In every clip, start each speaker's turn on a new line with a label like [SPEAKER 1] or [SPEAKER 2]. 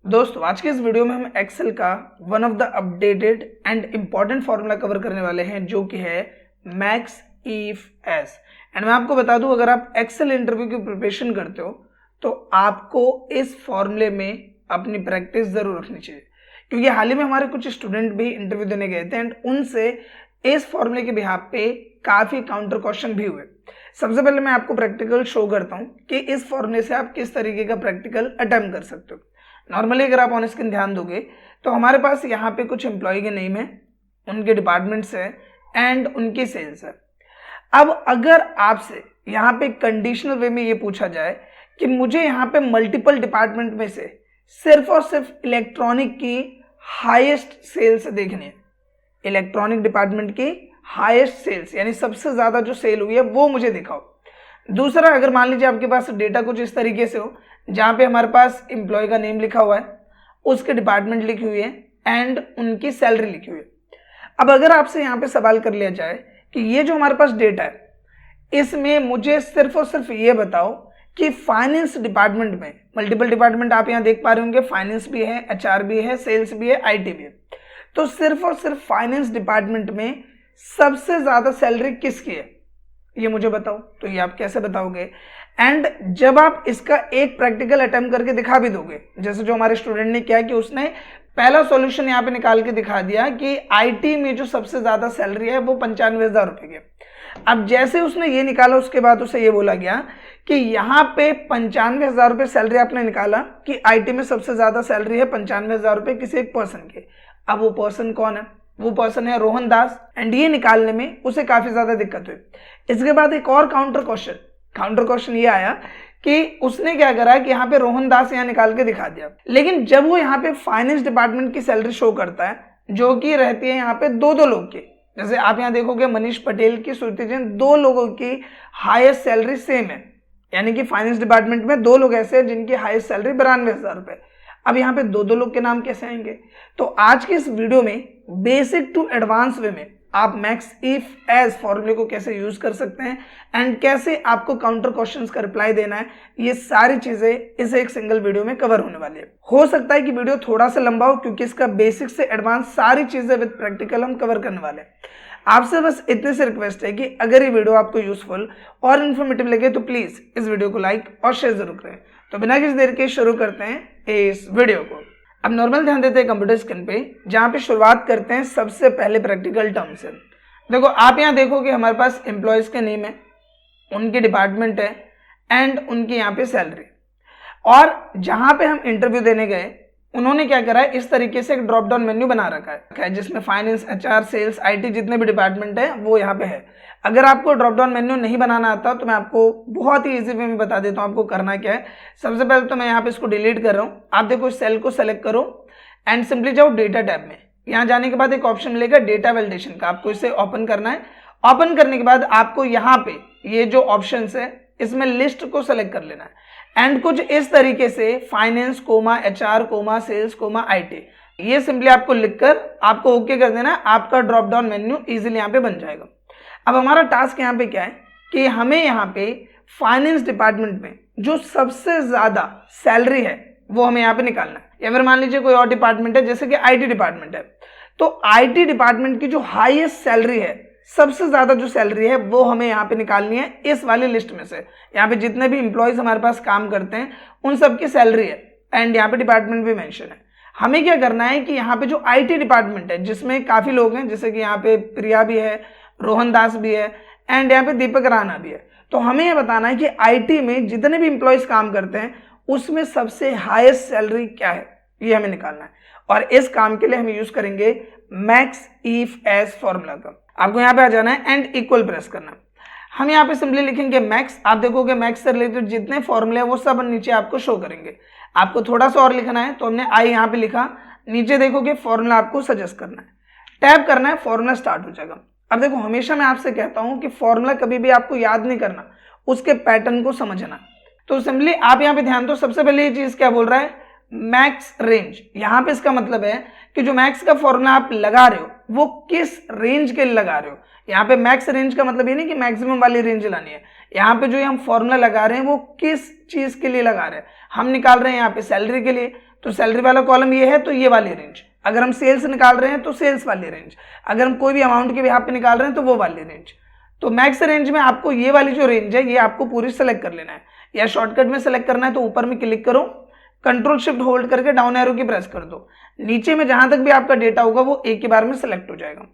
[SPEAKER 1] दोस्तों आज के इस वीडियो में हम एक्सेल का one of the updated and important formula cover करने वाले हैं जो कि है मैक्स इफ एस। एंड मैं आपको बता दूं, अगर आप एक्सेल इंटरव्यू की प्रिपरेशन करते हो तो आपको इस फॉर्मूले में अपनी प्रैक्टिस जरूर रखनी चाहिए, क्योंकि हाल ही में हमारे कुछ स्टूडेंट भी इंटरव्यू देने गए थे एंड उनसे इस फॉर्मूले के बिहाफ पे काफी काउंटर क्वेश्चन भी हुए। सबसे पहले मैं आपको प्रैक्टिकल शो करता हूं कि इस फॉर्मूले से आप किस तरीके का प्रैक्टिकल अटेम्प्ट कर सकते हो। नॉर्मली अगर आप ऑन स्क्रीन ध्यान दोगे तो हमारे पास यहाँ पे कुछ एम्प्लॉय के नेम है, उनके डिपार्टमेंट्स है एंड उनकी सेल्स है। अब अगर आपसे यहाँ पे कंडीशनल वे में ये पूछा जाए कि मुझे यहाँ पे मल्टीपल डिपार्टमेंट में से सिर्फ और सिर्फ इलेक्ट्रॉनिक की हाईएस्ट सेल्स देखनी है, इलेक्ट्रॉनिक डिपार्टमेंट की हाईएस्ट सेल्स यानी सबसे ज्यादा जो सेल हुई है वो मुझे दिखाओ। दूसरा, अगर मान लीजिए आपके पास डेटा कुछ इस तरीके से हो जहां पे हमारे पास एम्प्लॉय का नेम लिखा हुआ है, उसके डिपार्टमेंट लिखी हुई है एंड उनकी सैलरी लिखी हुई है। अब अगर आपसे यहाँ पे सवाल कर लिया जाए कि ये जो हमारे पास डेटा है इसमें मुझे सिर्फ और सिर्फ ये बताओ कि फाइनेंस डिपार्टमेंट में, मल्टीपल डिपार्टमेंट आप यहाँ देख पा रहे होंगे, फाइनेंस भी है, एचआर भी है, सेल्स भी है, आईटी भी है, तो सिर्फ और सिर्फ फाइनेंस डिपार्टमेंट में सबसे ज्यादा सैलरी किसकी है ये मुझे बताओ। तो ये आप कैसे बताओगे? एंड जब आप इसका एक प्रैक्टिकल अटेम्प्ट करके दिखा भी दोगे, जैसे जो हमारे स्टूडेंट ने किया कि उसने पहला सॉल्यूशन यहाँ पे निकाल के दिखा दिया कि आईटी में जो सबसे ज्यादा सैलरी है वो 95,000 रुपए की। अब जैसे उसने ये निकाला उसके बाद उसे ये बोला गया कि यहाँ पे 95,000 रुपए सैलरी आपने निकाला कि आईटी में सबसे ज्यादा सैलरी है 95,000 रुपए किसी एक पर्सन के। अब वो पर्सन कौन है? वो पर्सन है रोहन दास। एंड ये निकालने में उसे काफी ज्यादा दिक्कत हुई। इसके बाद एक और काउंटर क्वेश्चन ये आया कि उसने क्या करा कि यहाँ पे रोहन दास यहाँ निकाल के दिखा दिया, लेकिन जब वो यहाँ पे फाइनेंस डिपार्टमेंट की सैलरी शो करता है जो कि रहती है यहाँ पे दो लोग की, जैसे आप यहाँ देखोगे मनीष पटेल की, श्रुति जैन, दो लोगों की हाईएस्ट सैलरी सेम है, यानी कि फाइनेंस डिपार्टमेंट में दो लोग ऐसे हैं जिनकी हाईएस्ट सैलरी 92,000 रुपए। अब यहाँ पे दो लोग के नाम कैसे आएंगे? तो आज के इस वीडियो में बेसिक टू एडवांस वे में आप मैक्स इफ एज फॉर्मूले को कैसे यूज कर सकते हैं एंड कैसे आपको काउंटर क्वेश्चंस का रिप्लाई देना है, ये सारी चीजें इस एक सिंगल वीडियो में कवर होने वाली है। हो सकता है कि वीडियो थोड़ा सा लंबा हो क्योंकि इसका बेसिक से एडवांस सारी चीजें विद प्रैक्टिकल हम कवर करने वाले हैं। आपसे बस इतने से रिक्वेस्ट है कि अगर ये वीडियो आपको यूजफुल और इन्फॉर्मेटिव लगे तो प्लीज इस वीडियो को लाइक और शेयर जरूर करें। तो बिना किसी देर के शुरू करते हैं इस वीडियो को। अब नॉर्मल ध्यान देते हैं कंप्यूटर स्क्रीन पे, जहां पे शुरुआत करते हैं सबसे पहले प्रैक्टिकल टर्म से। देखो आप यहाँ देखोगे हमारे पास एम्प्लॉयज के नेम है, उनके डिपार्टमेंट है एंड उनकी यहाँ पे सैलरी। और जहां पे हम इंटरव्यू देने गए उन्होंने क्या करा है, इस तरीके से एक ड्रॉप डाउन मेन्यू बना रखा है जिसमें फाइनेंस, एचआर, सेल्स, आईटी जितने भी डिपार्टमेंट है वो यहाँ पे है। अगर आपको ड्रॉप डाउन मेन्यू नहीं बनाना आता तो मैं आपको बहुत ही इजी वे में बता देता हूँ आपको करना क्या है। सबसे पहले तो मैं यहाँ पे इसको डिलीट कर रहा हूँ। आप देखो इस सेल को सेलेक्ट करो एंड सिंपली जाओ डेटा टैब में। यहाँ जाने के बाद एक ऑप्शन मिलेगा डेटा वैलिडेशन का, आपको इसे ओपन करना है। ओपन करने के बाद आपको यहाँ पे ये जो ऑप्शन है इसमें लिस्ट को सेलेक्ट कर लेना है एंड कुछ इस तरीके से finance comma HR comma sales comma IT, ये सिंपली आपको लिखकर आपको ओके कर देना है। आपका ड्रॉप डाउन मेन्यू इजीली यहाँ पे बन जाएगा। अब हमारा टास्क यहाँ पे क्या है कि हमें यहाँ पे फाइनेंस डिपार्टमेंट में जो सबसे ज्यादा सैलरी है वो हमें यहाँ पे निकालना है। या फिर मान लीजिए कोई और डिपार्टमेंट है जैसे कि आईटी डिपार्टमेंट है, तो आईटी डिपार्टमेंट की जो हाईएस्ट सैलरी है, सबसे ज्यादा जो सैलरी है वो हमें यहाँ पे निकालनी है इस वाली लिस्ट में से। यहाँ पे जितने भी इंप्लॉयज हमारे पास काम करते हैं उन सबकी सैलरी है एंड यहाँ पे डिपार्टमेंट भी मेंशन है। हमें क्या करना है कि यहाँ पे जो आईटी डिपार्टमेंट है जिसमें काफी लोग हैं, जैसे कि यहाँ पे प्रिया भी है, रोहन दास भी है एंड यहाँ पे दीपक राणा भी है, तो हमें यह बताना है कि आईटी में जितने भी इंप्लॉयज काम करते हैं उसमें सबसे हाईएस्ट सैलरी क्या है, ये हमें निकालना है। और इस काम के लिए हम यूज करेंगे मैक्स इफ एज फॉर्मूला का। आपको यहाँ पे आ जाना है एंड इक्वल प्रेस करना है। हम यहाँ पे सिंपली लिखेंगे मैक्स। आप देखोगे मैक्स से रिलेटेड जितने फॉर्मूले हैं वो सब नीचे आपको शो करेंगे। आपको थोड़ा सा और लिखना है तो हमने आई यहाँ पे लिखा, नीचे देखोगे फॉर्मूला आपको सजेस्ट करना है, टैप करना है, फॉर्मूला स्टार्ट हो जाएगा। अब देखो हमेशा मैं आपसे कहता हूं कि फॉर्मूला कभी भी आपको याद नहीं करना, उसके पैटर्न को समझना। तो सिंपली आप यहाँ पे ध्यान दो, सबसे पहले ये चीज क्या बोल रहा है, मैक्स रेंज। यहाँ पे इसका मतलब है कि जो मैक्स का फॉर्मूला आप लगा रहे हो वो किस रेंज के लिए लगा रहे हो। यहाँ पे मैक्स रेंज का मतलब ये नहीं कि मैक्सिमम वाली रेंज लानी है, यहाँ पे जो हम फॉर्मूला लगा रहे हैं वो किस चीज के लिए लगा रहे हैं। हम निकाल रहे हैं यहाँ पे सैलरी के लिए, तो सैलरी वाला कॉलम ये है तो ये वाली रेंज, अगर हम सेल्स निकाल रहे हैं तो सेल्स वाली रेंज, अगर हम कोई भी अमाउंट के बिहाफ पे निकाल रहे हैं तो वो वाली रेंज। तो मैक्स रेंज में आपको ये वाली जो रेंज है ये आपको पूरी सेलेक्ट कर लेना है, या शॉर्टकट में सेलेक्ट करना है तो ऊपर में क्लिक करो, कंट्रोल शिफ्ट होल्ड करके डाउन एरो की प्रेस कर दो, नीचे में जहां तक भी आपका डेटा होगा वो एक ही बार में सेलेक्ट हो जाएगा।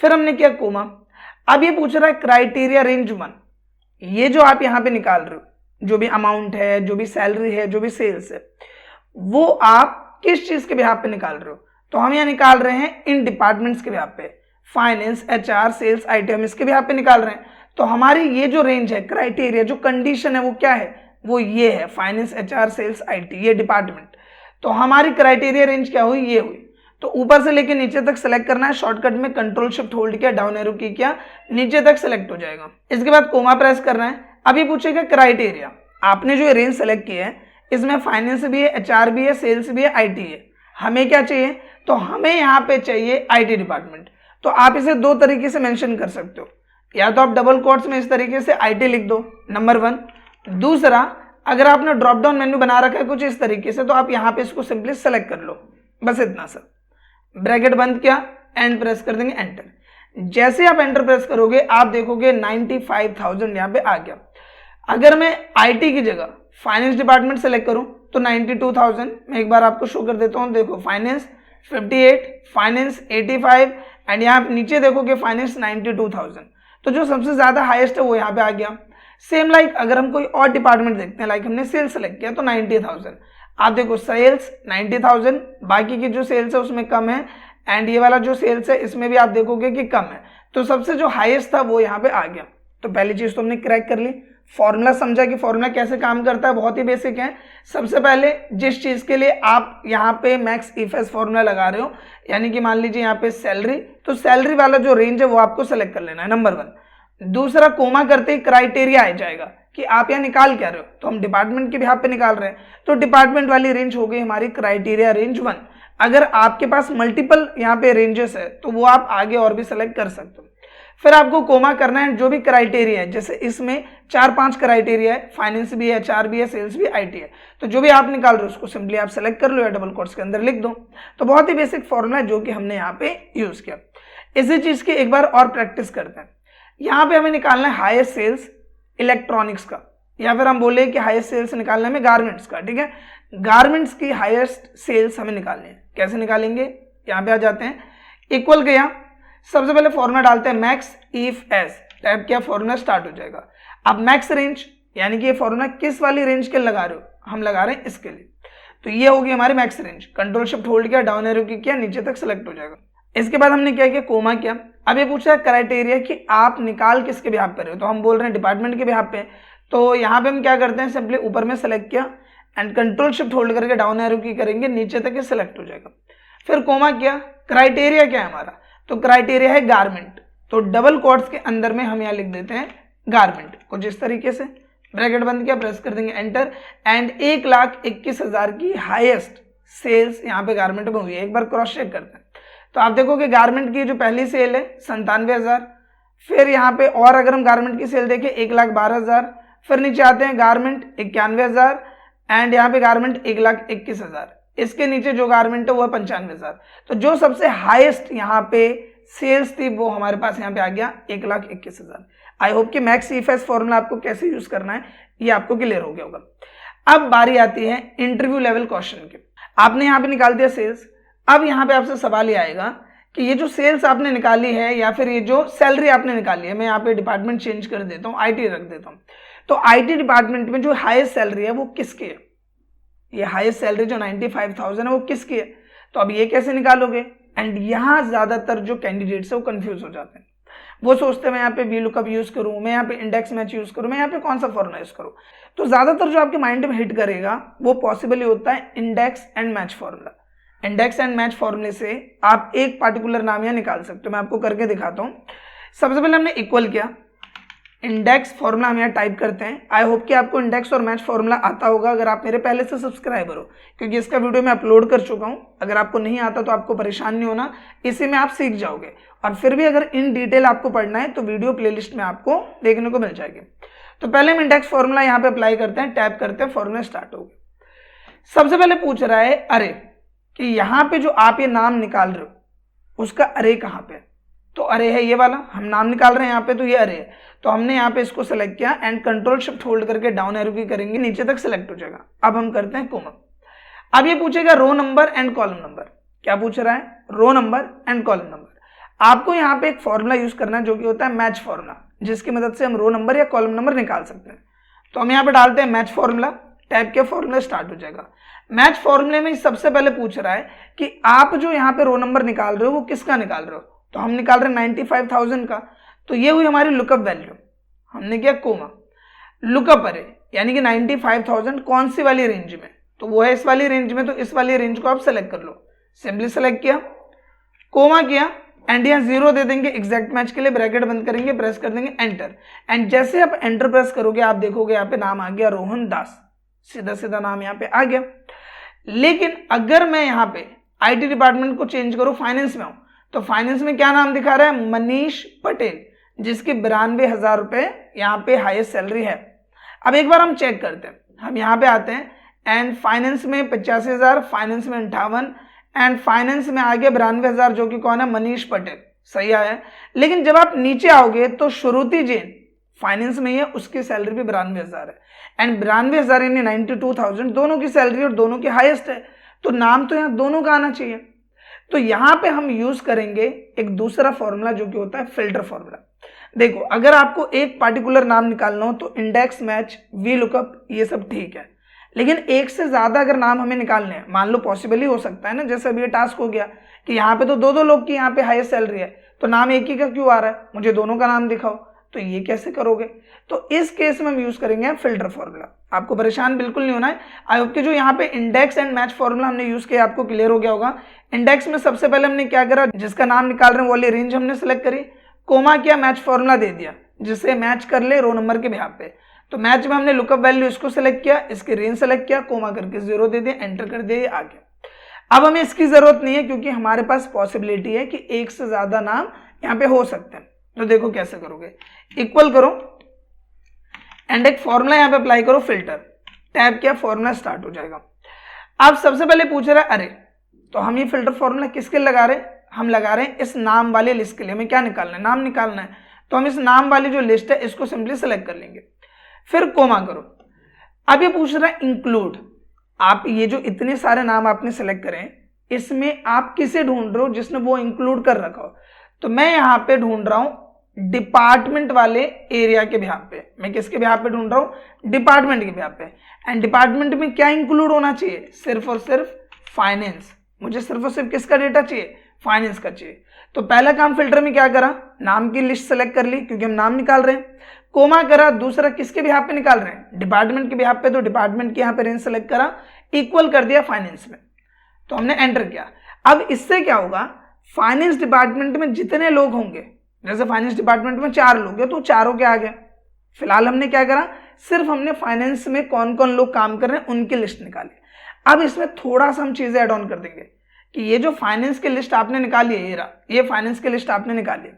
[SPEAKER 1] फिर हमने किया कोमा। अब ये पूछ रहा है क्राइटेरिया रेंज 1, ये जो आप यहाँ पे निकाल रहे हो, जो भी अमाउंट है, जो भी सैलरी है, जो भी सेल्स है, वो आप किस चीज के बिहाफ पे निकाल रहे हो? तो हम यहाँ निकाल रहे हैं इन डिपार्टमेंट्स के बिहाफ पे, फाइनेंस, एचआर, सेल्स, आईटी, हम इसके बिहाफ पे निकाल रहे हैं। तो हमारी ये जो रेंज है, क्राइटेरिया जो कंडीशन है वो क्या है? वो ये है, फाइनेंस, एचआर, सेल्स, आईटी, ये डिपार्टमेंट। तो हमारी क्राइटेरिया रेंज क्या हुई? ये हुई। तो ऊपर से लेके नीचे तक सेलेक्ट करना है, शॉर्टकट में कंट्रोल शिफ्ट होल्ड किया, डाउन एरो की किया, नीचे तक सेलेक्ट हो जाएगा। इसके बाद कोमा प्रेस करना है। अब ये पूछेगा क्राइटेरिया, आपने जो रेंज सेलेक्ट की है इसमें फाइनेंस भी है, एचआर भी है, सेल्स भी है, आईटी है, हमें क्या चाहिए? तो हमें यहाँ पे चाहिए आईटी डिपार्टमेंट। तो आप इसे दो तरीके से मेंशन कर सकते हो, या तो आप डबल कोट्स में इस तरीके से आईटी लिख दो, नंबर 1। दूसरा, अगर आपने ड्रॉप डाउन मेन्यू बना रखा है कुछ इस तरीके से, तो आप यहाँ पे इसको सिंपली सेलेक्ट कर लो, बस इतना सा, ब्रैकेट बंद किया, एंड प्रेस कर देंगे, एंटर। जैसे आप एंटर प्रेस करोगे आप देखोगे 95,000 यहाँ पे आ गया। अगर मैं आईटी की जगह फाइनेंस डिपार्टमेंट सेलेक्ट करूं तो 92,000, मैं एक बार आपको शो कर देता हूं, देखो फाइनेंस 58, फाइनेंस 85, एंड यहाँ नीचे देखोगे फाइनेंस 92,000। तो जो सबसे ज्यादा हाईएस्ट है वो यहाँ पे आ गया। सेम लाइक अगर हम कोई और डिपार्टमेंट देखते हैं, लाइक हमने सेल्स सेलेक्ट किया तो 90,000, आप देखो सेल्स 90,000, बाकी की जो सेल्स है उसमें कम है, एंड ये वाला जो सेल्स है इसमें भी आप देखोगे कि कम है। तो सबसे जो हाईएस्ट था वो यहाँ पे आ गया। तो पहली चीज तो हमने क्रैक कर ली, फॉर्मूला समझा कि फॉर्मूला कैसे काम करता है, बहुत ही बेसिक है। सबसे पहले जिस चीज के लिए आप यहाँ पे मैक्स इफ एस फॉर्मूला लगा रहे हो, यानी कि मान लीजिए यहाँ पे सैलरी, तो सैलरी वाला जो रेंज है वो आपको सेलेक्ट कर लेना है, नंबर 1। दूसरा, कोमा करते ही क्राइटेरिया आ जाएगा कि आप यहाँ निकाल क्या रहे हो, तो हम डिपार्टमेंट के बिहाफ पे निकाल रहे हैं, तो डिपार्टमेंट वाली रेंज हो गई हमारी क्राइटेरिया रेंज 1। अगर आपके पास मल्टीपल यहाँ पे रेंजेस है तो वो आप आगे और भी सेलेक्ट कर सकते हो। फिर आपको कोमा करना है जो भी क्राइटेरिया है, जैसे इसमें 4-5 क्राइटेरिया है, फाइनेंस भी है, एचआर भी है, सेल्स भी, आईटी है, तो जो भी आप निकाल रहे हो उसको सिंपली आप सेलेक्ट कर लो या डबल कोट्स के अंदर लिख दो। तो बहुत ही बेसिक फॉर्मूला है जो कि हमने यहाँ पे यूज किया। इसी चीज की एक बार और प्रैक्टिस करते हैं। यहाँ पे हमें निकालना है हाईएस्ट सेल्स इलेक्ट्रॉनिक्स का, या फिर हम बोले कि हाईएस्ट सेल्स निकालना है हमें गारमेंट्स का, ठीक है। गारमेंट्स की हाईएस्ट सेल्स हमें निकालनी है, कैसे निकालेंगे? यहाँ पे आ जाते हैं, इक्वल किया, सबसे पहले फॉर्मूला डालते हैं मैक्स इफ एस, टाइप किया, फॉर्मूला स्टार्ट हो जाएगा। अब मैक्स रेंज, यानी कि ये फॉर्मूला किस वाली रेंज के लगा रहे हो? हम लगा रहे हैं इसके लिए, तो ये होगी हमारी max range. Control shift hold किया, डाउन एरो की किया, नीचे तक सेलेक्ट हो जाएगा। इसके बाद हमने क्या किया? कोमा किया। अब ये पूछा है क्राइटेरिया कि आप निकाल किसके बिहाफ पे रहे हो, तो हम बोल रहे हैं डिपार्टमेंट के बिहाफ पे। तो यहाँ पे हम क्या करते हैं, सिंपली ऊपर में सेलेक्ट किया एंड कंट्रोल शिफ्ट होल्ड करके डाउन एरो की करेंगे, नीचे तक ये सेलेक्ट हो जाएगा। फिर कोमा किया, क्राइटेरिया क्या है हमारा? तो क्राइटेरिया है गारमेंट, तो डबल कोट्स के अंदर में हम यहाँ लिख देते हैं गारमेंट, कुछ इस तरीके से, ब्रैकेट बंद किया, प्रेस कर देंगे एंटर, एंड 1,21,000 की हाईएस्ट सेल्स यहाँ पे गारमेंट में हुई है। एक बार क्रॉस चेक करते हैं तो आप देखोगे गारमेंट की जो पहली सेल है 97,000, फिर यहाँ पे और अगर हम गारमेंट की सेल देखें 1,12,000, फिर नीचे आते हैं गारमेंट 91,000, एंड यहाँ पे गारमेंट 1,21,000, इसके नीचे जो गारमेंट है वो है 95,000। तो जो सबसे हाईएस्ट यहाँ पे सेल्स थी वो हमारे पास यहाँ पे आ गया 1,21,000। आई होप कि मैक्स इफ एस फॉर्मूला आपको कैसे यूज करना है ये आपको क्लियर हो गया होगा। अब बारी आती है इंटरव्यू लेवल क्वेश्चन की। आपने यहाँ पे निकाल दिया सेल्स। अब यहाँ पे आपसे सवाल ये आएगा कि ये जो सेल्स आपने निकाली है या फिर ये जो सैलरी आपने निकाली है, मैं यहाँ पे डिपार्टमेंट चेंज कर देता हूँ, आईटी रख देता हूँ, तो आईटी डिपार्टमेंट में जो हाईएस्ट सैलरी है वो किसकी है? ये हाईएस्ट सैलरी जो 95,000 है वो किसकी है? तो अब ये कैसे निकालोगे? एंड यहाँ ज्यादातर जो कैंडिडेट्स है वो कंफ्यूज हो जाते हैं, वो सोचते हैं मैं यहाँ पे वी लुकअप यूज करूँ, मैं यहाँ पे इंडेक्स मैच यूज करूँ, मैं यहाँ पे कौन सा फॉर्मूला यूज करूँ। तो ज्यादातर जो आपके माइंड में हिट करेगा वो पॉसिबल होता है index and match formula. Index and match फॉर्मूले से आप एक पार्टिकुलर नाम यहाँ निकाल सकते हो, मैं आपको करके दिखाता हूँ। सबसे पहले हमने इक्वल किया, इंडेक्स फॉर्मूला हम यहाँ टाइप करते हैं। आई होप कि आपको इंडेक्स और मैच फॉर्मूला आता होगा अगर आप मेरे पहले से सब्सक्राइबर हो, क्योंकि इसका वीडियो मैं अपलोड कर चुका हूँ। अगर आपको नहीं आता तो आपको परेशान नहीं होना, इसी में आप सीख जाओगे। और फिर भी अगर इन डिटेल आपको पढ़ना है तो वीडियो प्लेलिस्ट में आपको देखने को मिल जाएगी। तो पहले हम इंडेक्स फॉर्मूला यहाँ पे अप्लाई करते हैं, टैप करते हैं, फॉर्मूला स्टार्ट हो गया। सबसे पहले पूछ रहा है अरे, कि यहाँ पे जो आप ये नाम निकाल रहे हो उसका अरे कहाँ पे, तो अरे है ये वाला, हम नाम निकाल रहे हैं यहाँ पे, तो ये अरे है, तो हमने यहाँ पे इसको सेलेक्ट किया एंड कंट्रोल शिफ्ट होल्ड करके डाउन एरो की करेंगे, नीचे तक सेलेक्ट हो जाएगा। अब हम करते हैं कोमा। अब ये पूछेगा row number and column number. क्या पूछ रहा है? Row number and column number. आपको यहाँ पे एक फॉर्मूला यूज करना है जो कि होता है मैच फॉर्मूला, जिसकी मदद से हम रो नंबर या कॉलम नंबर निकाल सकते हैं। तो हम यहाँ पे डालते हैं मैच फॉर्मूला, टाइप के फॉर्मूला स्टार्ट हो जाएगा। मैच फॉर्मूले में सबसे पहले पूछ रहा है कि आप जो यहाँ पे रो नंबर निकाल रहे हो वो किसका निकाल रहे हो, तो हम निकाल रहे हैं 95,000 का। तो ये हुई हमारी लुकअप वैल्यू, हमने किया कोमा, लुकअप अरे, यानी कि 95,000 कौन सी वाली रेंज में, तो वो है इस वाली रेंज में, तो इस वाली रेंज को आप सेलेक्ट कर लो। सिंपली सेलेक्ट किया, कोमा किया एंड यहाँ 0 दे देंगे एग्जैक्ट मैच के लिए, ब्रैकेट बंद करेंगे, प्रेस कर देंगे एंटर। एंड जैसे आप एंटर प्रेस करोगे आप देखोगे यहाँ पे नाम आ गया रोहन दास, सीधा सीधा नाम यहाँ पे आ गया। लेकिन अगर मैं यहाँ पे आईटी डिपार्टमेंट को चेंज करूँ, फाइनेंस में हूं, तो फाइनेंस में क्या नाम दिखा रहा है? मनीष पटेल, जिसकी 92,000 रुपए यहाँ पे हाईएस्ट सैलरी है। अब एक बार हम चेक करते हैं, हम यहाँ पे आते हैं एंड फाइनेंस में 85,000, फाइनेंस में 58 एंड फाइनेंस में आ गया 92,000, जो कि कौन है? मनीष पटेल, सही आया है। लेकिन जब आप नीचे आओगे तो श्रुति जैन फाइनेंस में ही है, उसकी सैलरी भी 92,000 है एंड 92,000 यानी 92,000 दोनों की सैलरी और दोनों की हाईएस्ट है, तो नाम तो यहाँ दोनों का आना चाहिए। तो यहाँ पे हम यूज करेंगे एक दूसरा फॉर्मूला जो कि होता है फिल्टर फॉर्मूला। देखो, अगर आपको एक पार्टिकुलर नाम निकालना हो तो इंडेक्स, मैच, वी लुकअप ये सब ठीक है, लेकिन एक से ज्यादा अगर नाम हमें निकालने हैं, मान लो पॉसिबल ही हो सकता है ना, जैसे अभी ये टास्क हो गया कि यहाँ पे तो दो लोग की यहाँ पे हाईएस्ट सैलरी है, तो नाम एक ही का क्यों आ रहा है, मुझे दोनों का नाम दिखाओ, तो ये कैसे करोगे? तो इस केस में हम यूज करेंगे फिल्टर फॉर्मूला। आपको परेशान बिल्कुल नहीं होना है। आई होप कि जो यहाँ पे इंडेक्स एंड मैच फॉर्मूला हमने यूज किया आपको क्लियर हो गया होगा। इंडेक्स में सबसे पहले हमने क्या करा, जिसका नाम निकाल रहे हैं वाली रेंज हमने सेलेक्ट करी, कोमा किया, मैच फॉर्मूला दे दिया जिससे मैच कर ले रो नंबर के बिहाफ पे। तो मैच में हमने लुकअप वैल्यू इसको सेलेक्ट किया, इसकी रेंज सेलेक्ट किया, कोमा करके 0 दे दिया, एंटर कर दिया, आ गया। अब हमें इसकी जरूरत नहीं है क्योंकि हमारे पास पॉसिबिलिटी है कि एक से ज्यादा नाम यहाँ पे हो सकते हैं। तो देखो कैसे करोगे, इक्वल करो एंड एक फॉर्मूला यहाँ पे अप्लाई करो, फिल्टर, टैब किया, फॉर्मूला स्टार्ट हो जाएगा। अब सबसे पहले पूछ रहा है अरे, तो हम ये फिल्टर फॉर्मूला किसके लिए लगा रहे हैं? हम लगा रहे हैं इस नाम वाले लिस्ट के लिए। हमें क्या निकालना है? नाम निकालना है। तो हम इस नाम वाली जो लिस्ट है इसको सिंपली सेलेक्ट कर लेंगे, फिर कोमा करो। अब ये पूछ रहा है इंक्लूड, आप ये जो इतने सारे नाम आपने सेलेक्ट करें इसमें आप किसे ढूंढ रहे हो जिसने वो इंक्लूड कर रखा हो? तो मैं यहाँ पे ढूंढ रहा हूं डिपार्टमेंट वाले एरिया के बिहाफ पे। मैं किसके बिहाफ पे ढूंढ रहा हूं? डिपार्टमेंट के बिहाफ पे। एंड डिपार्टमेंट में क्या इंक्लूड होना चाहिए? सिर्फ और सिर्फ फाइनेंस। मुझे सिर्फ और सिर्फ किसका डेटा चाहिए? फाइनेंस का चाहिए। तो पहला काम फिल्टर में क्या करा, नाम की लिस्ट सेलेक्ट कर ली क्योंकि हम नाम निकाल रहे हैं, कोमा करा, दूसरा किसके बिहाफ पे निकाल रहे हैं? डिपार्टमेंट के बिहाफ पे, तो डिपार्टमेंट की यहाँ पे रेंज सेलेक्ट करा, इक्वल कर दिया फाइनेंस में, तो हमने एंटर किया। अब इससे क्या होगा, फाइनेंस डिपार्टमेंट में जितने लोग होंगे, जैसे फाइनेंस डिपार्टमेंट में 4 लोग हैं तो चारों के आगे। फिलहाल हमने क्या करा, सिर्फ हमने फाइनेंस में कौन कौन लोग काम कर रहे हैं उनकी लिस्ट निकाली। अब इसमें थोड़ा सा हम चीजें ऐड ऑन कर देंगे कि ये जो फाइनेंस की लिस्ट आपने निकाली है, ये फाइनेंस की लिस्ट आपने निकाली,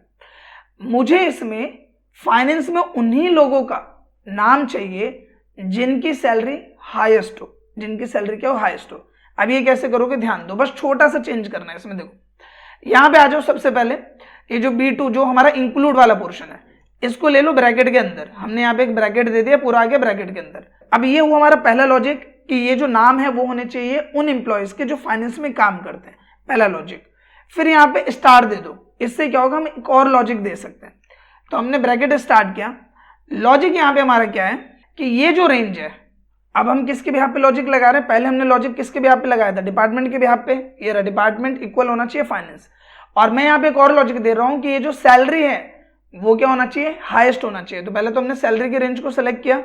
[SPEAKER 1] मुझे इसमें फाइनेंस में उन्हीं लोगों का नाम चाहिए जिनकी सैलरी हाईएस्ट हो, जिनकी सैलरी क्या हो, हाईएस्ट हो। अब ये कैसे करोगे, ध्यान दो, बस छोटा सा चेंज करना है इसमें। देखो यहां पे आ जाओ, सबसे पहले ये जो B2 जो हमारा इंक्लूड वाला पोर्शन है इसको ले लो ब्रैकेट के अंदर। हमने यहाँ पे एक ब्रैकेट दे दिया, पूरा आ गया ब्रैकेट के अंदर। अब ये हुआ हमारा पहला लॉजिक कि ये जो नाम है वो होने चाहिए उन एम्प्लॉयज के जो फाइनेंस में काम करते हैं, पहला लॉजिक। फिर यहाँ पे स्टार दे दो, इससे क्या होगा, हम एक और लॉजिक दे सकते हैं। तो हमने ब्रैकेट स्टार्ट किया। लॉजिक यहाँ पे हमारा क्या है कि ये जो रेंज है, अब हम किसके बिहाफ पे लॉजिक लगा रहे हैं? पहले हमने लॉजिक किसके बिहाफ पे लगाया था? डिपार्टमेंट के बिहाफ पे। ये रहा डिपार्टमेंट इक्वल होना चाहिए फाइनेंस। और मैं यहाँ पे एक और लॉजिक दे रहा हूँ कि ये जो सैलरी है वो क्या होना चाहिए, हाईएस्ट होना चाहिए। तो पहले तो हमने सैलरी की रेंज को सेलेक्ट किया,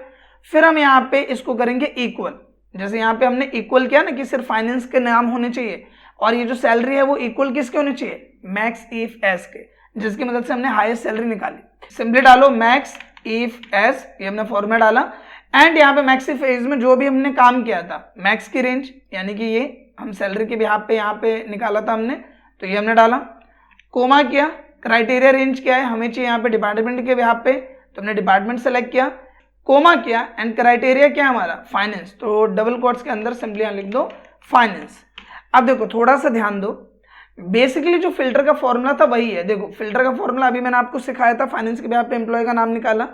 [SPEAKER 1] फिर हम यहाँ पे इसको करेंगे इक्वल। जैसे यहाँ पे हमने इक्वल किया ना कि सिर्फ फाइनेंस के नाम होने चाहिए और ये जो सैलरी है वो इक्वल किसके होने चाहिए, मैक्स इफ एस के, जिसकी मदद से हमने हाईएस्ट सैलरी निकाली। सिंपली डालो मैक्स इफ एस, ये हमने फॉर्मेट डाला। एंड यहाँ पे मैक्स इफ एस में जो भी हमने काम किया था, मैक्स की रेंज यानी कि ये हम सैलरी के बिहाफ पे यहाँ पे निकाला था हमने, तो ये हमने डाला। कोमा किया, क्राइटेरिया रेंज क्या है, हमें चाहिए यहाँ पे डिपार्टमेंट के बिहाफ पे, तो हमने डिपार्टमेंट सेलेक्ट किया। कोमा किया एंड क्राइटेरिया क्या हमारा फाइनेंस, तो डबल कोट्स के अंदर सिंपली यहाँ लिख दो फाइनेंस। अब देखो थोड़ा सा ध्यान दो, बेसिकली जो फिल्टर का फॉर्मूला था वही है। देखो फिल्टर का फॉर्मूला अभी मैंने आपको सिखाया था, फाइनेंस के बाद पे एम्प्लॉय का नाम निकाला,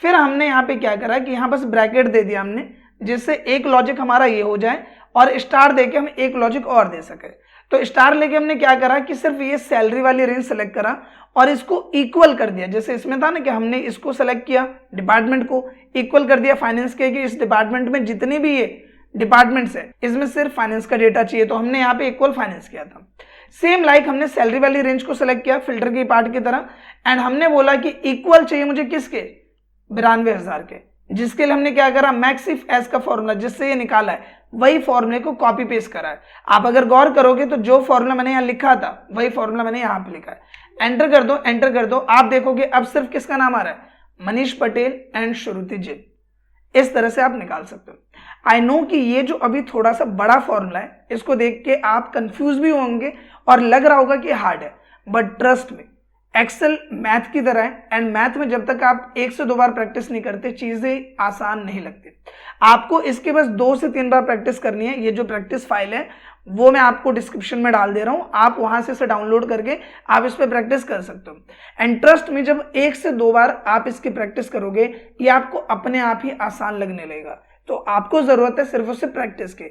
[SPEAKER 1] फिर हमने यहाँ पे क्या करा कि यहाँ बस ब्रैकेट दे दिया हमने, जिससे एक लॉजिक हमारा ये हो जाए और स्टार देके हम एक लॉजिक और दे सके। तो स्टार लेके हमने क्या करा कि सिर्फ ये सैलरी वाली रेंज सेलेक्ट करा और इसको इक्वल कर दिया। जैसे इसमें था ना कि हमने इसको सेलेक्ट किया, डिपार्टमेंट को इक्वल कर दिया फाइनेंस के, कि इस डिपार्टमेंट में जितनी भी ये डिपार्टमेंट्स है इसमें सिर्फ फाइनेंस का डेटा चाहिए, तो हमने यहाँ पे इक्वल फाइनेंस किया था। सेम लाइक हमने सैलरी वाली रेंज को सेलेक्ट किया फिल्टर की पार्ट की तरह, एंड हमने बोला कि इक्वल चाहिए मुझे किसके, 92,000 के, जिसके लिए हमने क्या करा, मैक्स इफ एस का फॉर्मूला जिससे ये निकाला है वही फॉर्मूले को कॉपी पेस्ट करा है। आप अगर गौर करोगे तो जो फॉर्मूला मैंने यहाँ लिखा था वही फॉर्मूला मैंने यहाँ पे लिखा है। एंटर कर दो, एंटर कर दो, आप देखोगे अब सिर्फ किसका नाम आ रहा है, मनीष पटेल एंड श्रुति जैन। इस तरह से आप निकाल सकते हो। आई नो कि ये जो अभी थोड़ा सा बड़ा फॉर्मूला है इसको देख के आप कंफ्यूज भी होंगे और लग रहा होगा कि हार्ड है, बट ट्रस्ट में एक्सेल मैथ की तरह है, एंड मैथ में जब तक आप 1 से 2 बार प्रैक्टिस नहीं करते चीजें आसान नहीं लगती। आपको इसके बस 2 से 3 बार प्रैक्टिस करनी है। ये जो प्रैक्टिस फाइल है वो मैं आपको डिस्क्रिप्शन में डाल दे रहा हूं, आप वहां से इसे डाउनलोड करके आप इस पर प्रैक्टिस कर सकते हो। एंड ट्रस्ट में जब 1 से 2 बार आप इसकी प्रैक्टिस करोगे ये आपको अपने आप ही आसान लगने लगेगा। तो आपको जरूरत है सिर्फ उससे प्रैक्टिस की।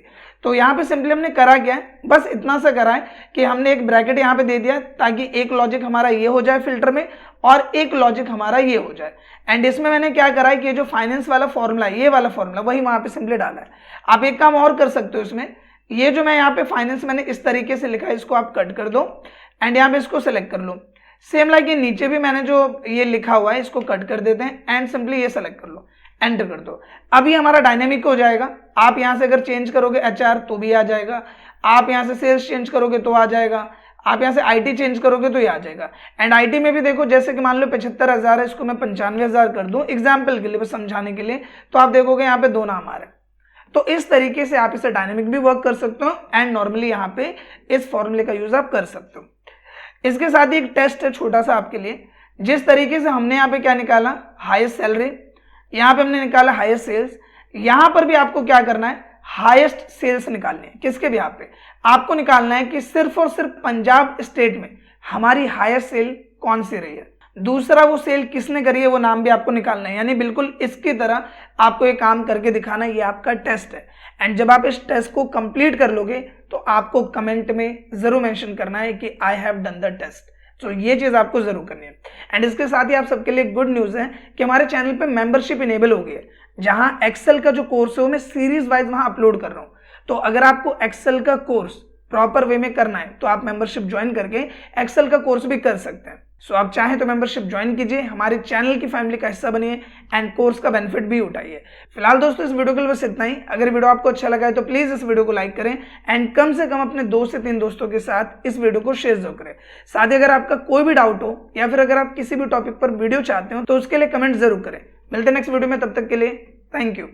[SPEAKER 1] तो यहाँ पे सिंपली हमने करा क्या है, बस इतना सा करा है कि हमने एक ब्रैकेट यहाँ पे दे दिया ताकि एक लॉजिक हमारा ये हो जाए फिल्टर में और एक लॉजिक हमारा ये हो जाए। एंड इसमें मैंने क्या करा है कि ये जो फाइनेंस वाला फॉर्मूला है, ये वाला फॉर्मूला वही वहां पे सिंपली डाला है। आप एक काम और कर सकते हो इसमें, ये जो मैं यहाँ पे फाइनेंस मैंने इस तरीके से लिखा है इसको आप कट कर दो एंड यहाँ पे इसको सेलेक्ट कर लो। सेम लाइक ये नीचे भी मैंने जो ये लिखा हुआ है इसको कट कर देते हैं एंड सिंपली ये सेलेक्ट कर लो, एंटर कर दो। अभी हमारा डायनेमिक हो जाएगा। आप यहां से अगर चेंज करोगे एचआर तो भी आ जाएगा, आप यहां से सेल्स चेंज करोगे तो आ जाएगा, आप यहां से आईटी चेंज करोगे तो ये आ जाएगा। एंड आईटी में भी देखो, जैसे कि मान लो 75,000 है, इसको मैं 95,000 कर दूं एग्जाम्पल के लिए, बस समझाने के लिए, तो आप देखोगे यहाँ पे 2 नाम आ रहे हैं। तो इस तरीके से आप इसे डायनेमिक भी वर्क कर सकते हो एंड नॉर्मली यहाँ पे इस फॉर्मूले का यूज आप कर सकते हो। इसके साथ ही एक टेस्ट है छोटा सा आपके लिए। जिस तरीके से हमने यहाँ पे क्या निकाला, हाईएस्ट सैलरी, यहाँ पे हमने निकाला हाईएस्ट सेल्स, यहां पर भी आपको क्या करना है, हाईएस्ट सेल्स निकालनी है। किसके भी यहाँ पे आपको निकालना है कि सिर्फ और सिर्फ पंजाब स्टेट में हमारी हाईएस्ट सेल कौन सी रही है, दूसरा वो सेल किसने करी है वो नाम भी आपको निकालना है। यानी बिल्कुल इसकी तरह आपको ये काम करके दिखाना है, ये आपका टेस्ट है। एंड जब आप इस टेस्ट को कंप्लीट कर लोगे तो आपको कमेंट में जरूर मेंशन करना है कि I have done the test. तो ये चीज आपको जरूर करनी है। एंड इसके साथ ही आप सबके लिए गुड न्यूज है कि हमारे चैनल पे मेंबरशिप इनेबल हो गई है, जहां एक्सेल का जो कोर्स है वो मैं सीरीज वाइज वहां अपलोड कर रहा हूं। तो अगर आपको एक्सेल का कोर्स प्रॉपर वे में करना है तो आप मेंबरशिप ज्वाइन करके एक्सेल का कोर्स भी कर सकते हैं। सो आप चाहें तो मेंबरशिप ज्वाइन कीजिए, हमारे चैनल की फैमिली का हिस्सा बनिए एंड कोर्स का बेनिफिट भी उठाइए। फिलहाल दोस्तों इस वीडियो के लिए बस इतना ही। अगर वीडियो आपको अच्छा लगा है तो प्लीज इस वीडियो को लाइक करें एंड कम से कम अपने 2 से 3 दोस्तों के साथ इस वीडियो को शेयर जरूर करें। साथ ही अगर आपका कोई भी डाउट हो या फिर अगर आप किसी भी टॉपिक पर वीडियो चाहते हो तो उसके लिए कमेंट जरूर करें। मिलते हैं नेक्स्ट वीडियो में, तब तक के लिए थैंक यू।